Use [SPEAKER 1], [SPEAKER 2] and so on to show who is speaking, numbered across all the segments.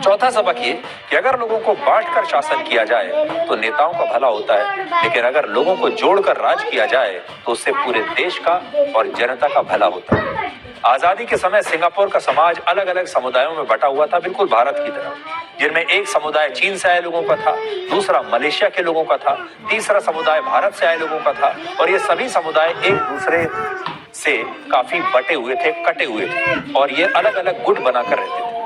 [SPEAKER 1] चौथा सबक ये कि अगर लोगों को बांटकर शासन किया जाए तो नेताओं का भला होता है, लेकिन अगर लोगों को जोड़कर राज किया जाए तो उससे पूरे देश का और जनता का भला होता है। आजादी के समय सिंगापुर का समाज अलग अलग समुदायों में बटा हुआ था, बिल्कुल भारत की तरह, जिनमें एक समुदाय चीन से आए लोगों का था, दूसरा मलेशिया के लोगों का था, तीसरा समुदाय भारत से आए लोगों का था, और ये सभी समुदाय एक दूसरे से काफी बटे हुए थे, कटे हुए थे, और ये अलग अलग गुट बनाकर रहते थे।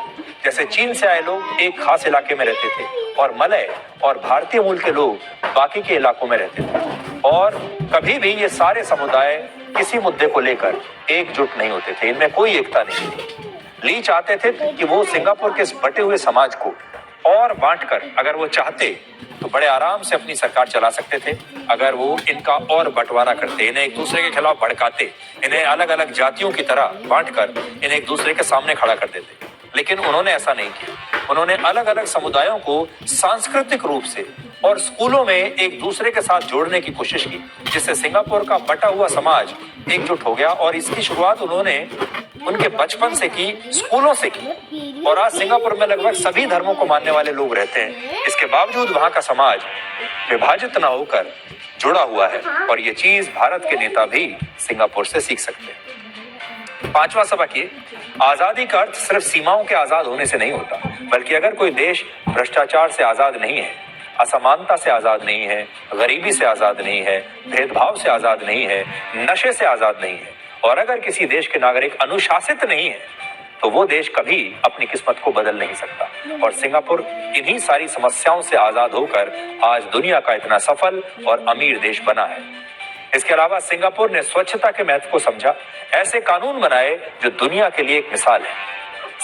[SPEAKER 1] जैसे चीन से आए लोग एक खास इलाके में रहते थे और मलय और भारतीय मूल के लोग बाकी के इलाकों में रहते थे, और कभी भी ये सारे समुदाय किसी मुद्दे को लेकर एकजुट नहीं होते थे, इनमें कोई एकता नहीं थी। ली चाहते थे कि वो सिंगापुर के इस बटे हुए समाज को और बांटकर अगर वो चाहते तो बड़े आराम से अपनी सरकार चला सकते थे। अगर वो इनका और बंटवारा करते, इन्हें एक दूसरे के खिलाफ भड़काते, इन्हें अलग अलग जातियों की तरह बांटकर इन्हें एक दूसरे के सामने खड़ा कर देते, लेकिन उन्होंने ऐसा नहीं किया। उन्होंने अलग अलग समुदायों को सांस्कृतिक रूप से और स्कूलों में एक दूसरे के साथ जोड़ने की कोशिश की, जिससे सिंगापुर का बटा हुआ समाज एकजुट हो गया। और इसकी शुरुआत उन्होंने उनके बचपन से की, स्कूलों से की, और आज सिंगापुर में लगभग सभी धर्मों को मानने वाले लोग रहते हैं। इसके बावजूद वहां का समाज विभाजित न होकर जुड़ा हुआ है, और ये चीज भारत के नेता भी सिंगापुर से सीख सकते हैं। पांचवा सबक ये, आजादी का अर्थ सिर्फ सीमाओं के आजाद होने से नहीं होता, बल्कि अगर कोई देश भ्रष्टाचार से आजाद नहीं है, असमानता से आजाद नहीं है, गरीबी से आजाद नहीं है, भेदभाव से आजाद नहीं है, नशे से आजाद नहीं है, और अगर किसी देश के नागरिक अनुशासित नहीं है, तो वो देश कभी अपनी किस्मत को बदल नहीं सकता। और सिंगापुर इन्हीं सारी समस्याओं से आजाद होकर आज दुनिया का इतना सफल और अमीर देश बना है। इसके अलावा सिंगापुर ने स्वच्छता के महत्व को समझा, ऐसे कानून बनाए जो दुनिया के लिए एक मिसाल है।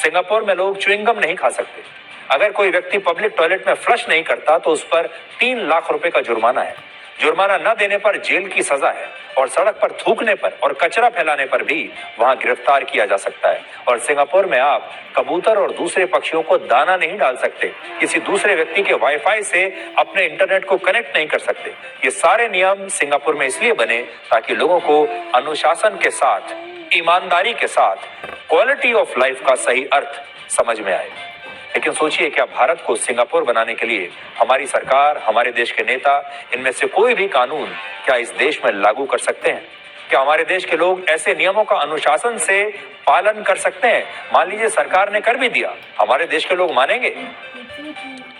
[SPEAKER 1] सिंगापुर में लोग च्युइंगम नहीं खा सकते। अगर कोई व्यक्ति पब्लिक टॉयलेट में फ्लश नहीं करता तो उस पर 3 लाख रुपए का जुर्माना है। जुर्माना न देने पर जेल की सजा है, और सड़क पर थूकने पर और कचरा फैलाने पर भी वहां गिरफ्तार किया जा सकता है। और सिंगापुर में आप कबूतर और दूसरे पक्षियों को दाना नहीं डाल सकते, किसी दूसरे व्यक्ति के वाईफाई से अपने इंटरनेट को कनेक्ट नहीं कर सकते। ये सारे नियम सिंगापुर में इसलिए बने ताकि लोगों को अनुशासन के साथ, ईमानदारी के साथ क्वालिटी ऑफ लाइफ का सही अर्थ समझ में आए। लेकिन सोचिए, क्या भारत को सिंगापुर बनाने के लिए हमारी सरकार, हमारे देश के नेता, इनमें से कोई भी कानून क्या इस देश में लागू कर सकते हैं? क्या हमारे देश के लोग ऐसे नियमों का अनुशासन से पालन कर सकते हैं? मान लीजिए सरकार ने कर भी दिया, हमारे देश के लोग मानेंगे?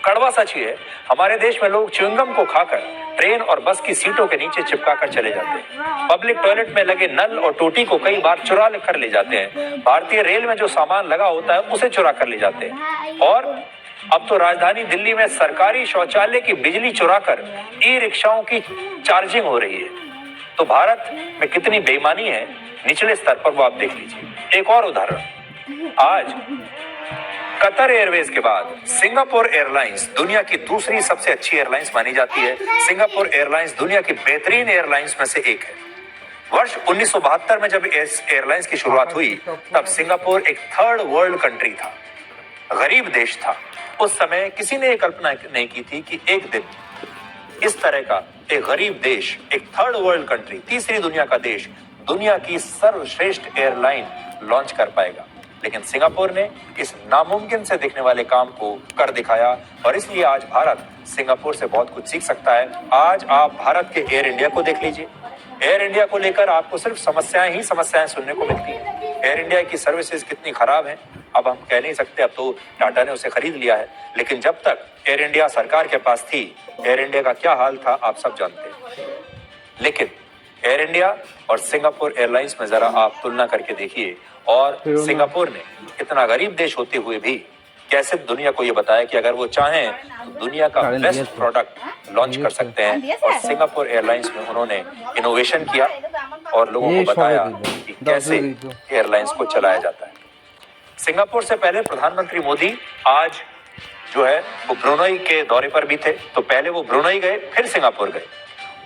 [SPEAKER 1] कड़वा सच ये है, हमारे देश में लोग च्युइंगम को खाकर ट्रेन और बस की सीटों के नीचे चिपका कर चले जाते हैं। पब्लिक टॉयलेट में लगे नल और टोटी को कई बार चुरा कर ले जाते हैं। भारतीय रेल में जो सामान लगा होता है उसे चुरा कर ले जाते हैं। और अब तो राजधानी दिल्ली में सरकारी शौचालय की बिजली चुराकर ई रिक्शाओं की चार्जिंग हो रही है। तो भारत में कितनी बेईमानी है निचले स्तर पर, वो आप देख लीजिए। एक और उदाहरण, आज कतर एयरवेज के बाद सिंगापुर एयरलाइंस दुनिया की दूसरी सबसे अच्छी एयरलाइंस मानी जाती है। सिंगापुर एयरलाइंस दुनिया की बेहतरीन एयरलाइंस में से एक है। वर्ष 1972 में जब इस एयरलाइंस की शुरुआत हुई, तब सिंगापुर एक थर्ड वर्ल्ड कंट्री था, गरीब देश था। उस समय किसी ने कल्पना नहीं की थी कि एक दिन इस तरह का एक गरीब देश, एक थर्ड वर्ल्ड कंट्री, तीसरी दुनिया का देश, दुनिया की सर्वश्रेष्ठ एयरलाइन लॉन्च कर पाएगा। लेकिन सिंगापुर ने इस नामुमकिन से दिखने वाले काम को कर दिखाया, और इसलिए आज भारत सिंगापुर से बहुत कुछ सीख सकता है। आज आप भारत के एयर इंडिया को देख लीजिए। एयर इंडिया को लेकर आपको सिर्फ समस्याएं ही समस्याएं सुनने को मिलती हैं। एयर इंडिया की सर्विसेज कितनी खराब है अब हम कह नहीं सकते, अब तो टाटा ने उसे खरीद लिया है। लेकिन जब तक एयर इंडिया सरकार के पास थी, एयर इंडिया का क्या हाल था आप सब जानते हैं। लेकिन एयर इंडिया और सिंगापुर एयरलाइंस में जरा आप तुलना करके देखिए, और सिंगापुर ने इतना गरीब देश होते हुए भी कैसे दुनिया को ये बताया कि अगर वो चाहें तो दुनिया का बेस्ट प्रोडक्ट लॉन्च कर सकते हैं। और सिंगापुर एयरलाइंस में उन्होंने इनोवेशन किया और लोगों को बताया कि कैसे एयरलाइंस को चलाया जाता है। सिंगापुर से पहले प्रधानमंत्री मोदी आज जो है वो ब्रुनई के दौरे पर भी थे। तो पहले वो ब्रुनई गए, फिर सिंगापुर गए,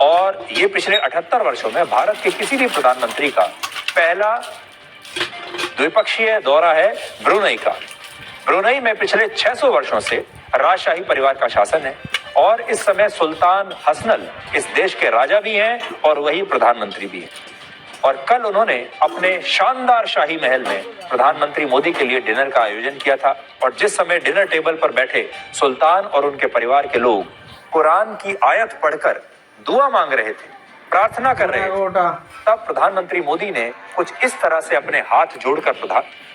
[SPEAKER 1] और ये पिछले 78 वर्षों में भारत के किसी भी प्रधानमंत्री का पहला द्विपक्षीय दौरा है ब्रुनई का। ब्रुनई में पिछले 600 वर्षों से राजशाही परिवार का शासन है, और इस समय सुल्तान हसनल इस देश के राजा भी हैं और वही प्रधानमंत्री भी हैं। और कल उन्होंने अपने शानदार शाही महल में प्रधानमंत्री मोदी के लिए डिनर का आयोजन किया था। और जिस समय डिनर टेबल पर बैठे सुल्तान और उनके परिवार के लोग कुरान की आयत पढ़कर दुआ मांग रहे थे, प्रार्थना कर रहे थे, तब प्रधानमंत्री मोदी ने कुछ इस तरह से अपने हाथ जोड़कर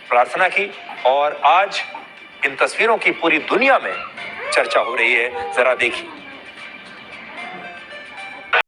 [SPEAKER 1] प्रार्थना की। और आज इन तस्वीरों की पूरी दुनिया में चर्चा हो रही है। जरा देखिए।